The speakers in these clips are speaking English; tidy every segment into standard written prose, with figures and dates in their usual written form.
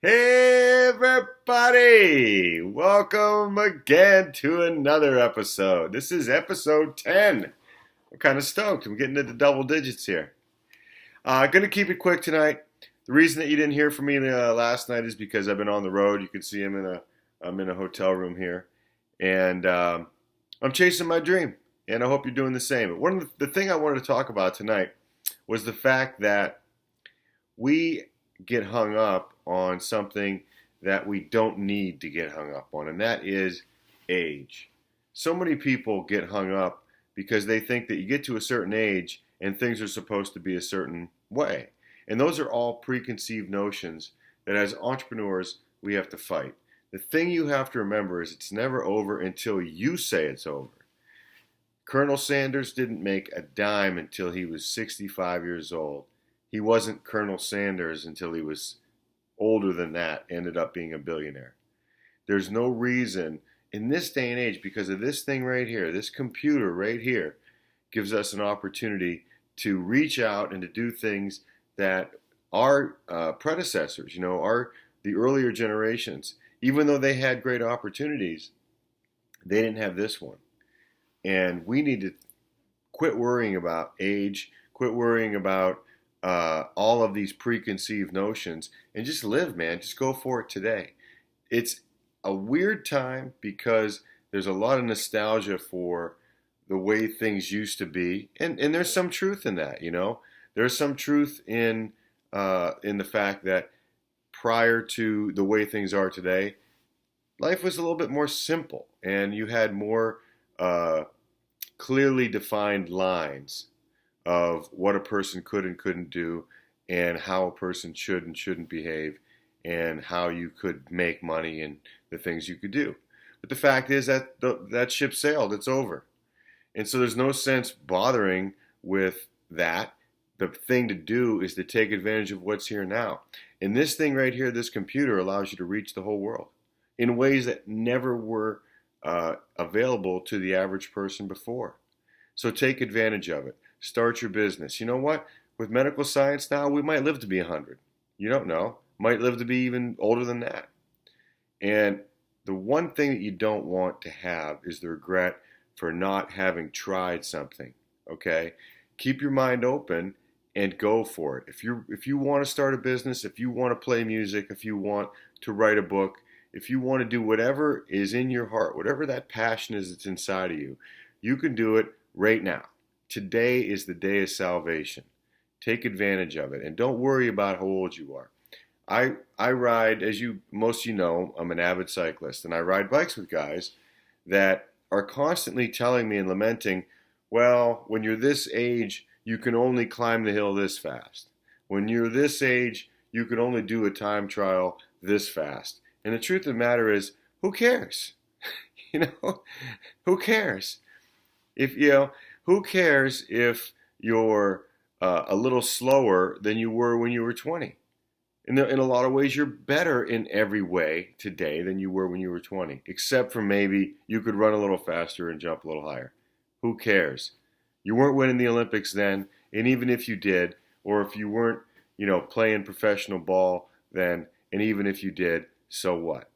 Hey everybody! Welcome again to another episode. This is episode 10. I'm kind of stoked. I'm getting into double digits here. Gonna keep it quick tonight. The reason that you didn't hear from me last night is because I've been on the road. You can see I'm in a hotel room here, and I'm chasing my dream. And I hope you're doing the same. But one of the thing I wanted to talk about tonight was the fact that we get hung up on something that we don't need to get hung up on, and that is age. So many people get hung up because they think that you get to a certain age and things are supposed to be a certain way. And those are all preconceived notions that as entrepreneurs we have to fight. The thing you have to remember is it's never over until you say it's over. Colonel Sanders didn't make a dime until he was 65 years old. He wasn't Colonel Sanders until he was older than that, ended up being a billionaire. There's no reason in this day and age, because of this thing right here, this computer right here, gives us an opportunity to reach out and to do things that our predecessors, the earlier generations, even though they had great opportunities, they didn't have this one. And we need to quit worrying about age, quit worrying about all of these preconceived notions, and just live, man. Just go for it today. It's a weird time because there's a lot of nostalgia for the way things used to be, and there's some truth in that. There's some truth in the fact that prior to the way things are today, life was a little bit more simple, and you had more clearly defined lines of what a person could and couldn't do, and how a person should and shouldn't behave, and how you could make money and the things you could do. But the fact is that that ship sailed. It's over. And so there's no sense bothering with that. The thing to do is to take advantage of what's here now. And this thing right here, this computer, allows you to reach the whole world in ways that never were available to the average person before. So take advantage of it. Start your business. You know what? With medical science now, we might live to be 100. You don't know. Might live to be even older than that. And the one thing that you don't want to have is the regret for not having tried something. Okay? Keep your mind open and go for it. If you want to start a business, if you want to play music, if you want to write a book, if you want to do whatever is in your heart, whatever that passion is that's inside of you, you can do it right now. Today is the day of salvation. Take advantage of it, and don't worry about how old you are. I ride, as most of you know, I'm an avid cyclist, and I ride bikes with guys that are constantly telling me and lamenting, well, when you're this age, you can only climb the hill this fast. When you're this age, you can only do a time trial this fast. And the truth of the matter is, who cares? Who cares? Who cares if you're a little slower than you were when you were 20? In a lot of ways, you're better in every way today than you were when you were 20, except for maybe you could run a little faster and jump a little higher. Who cares? You weren't winning the Olympics then, and even if you did, or if you weren't, playing professional ball then, and even if you did, so what?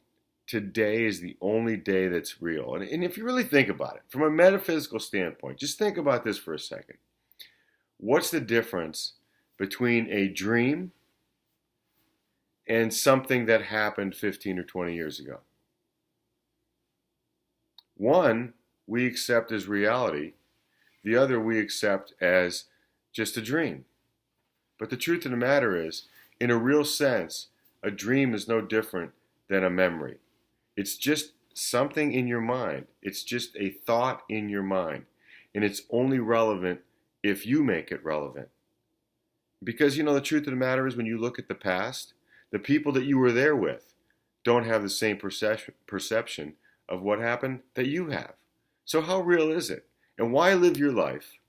Today is the only day that's real. And if you really think about it, from a metaphysical standpoint, just think about this for a second. What's the difference between a dream and something that happened 15 or 20 years ago? One, we accept as reality. The other, we accept as just a dream. But the truth of the matter is, in a real sense, a dream is no different than a memory. It's just something in your mind. It's just a thought in your mind. And it's only relevant if you make it relevant. Because, the truth of the matter is, when you look at the past, the people that you were there with don't have the same perception of what happened that you have. So how real is it? And why live your life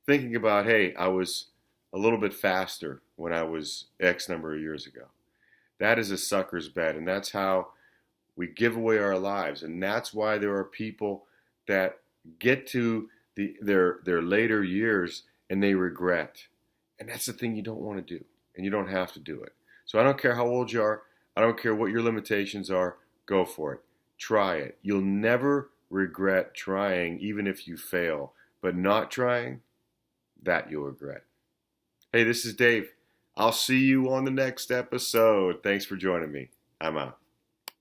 thinking about, hey, I was a little bit faster when I was X number of years ago? That is a sucker's bet, and that's how we give away our lives. And that's why there are people that get to their later years and they regret. And that's the thing you don't want to do, and you don't have to do it. So I don't care how old you are. I don't care what your limitations are, go for it. Try it. You'll never regret trying, even if you fail. But not trying, that you'll regret. Hey, this is Dave. I'll see you on the next episode. Thanks for joining me. I'm out.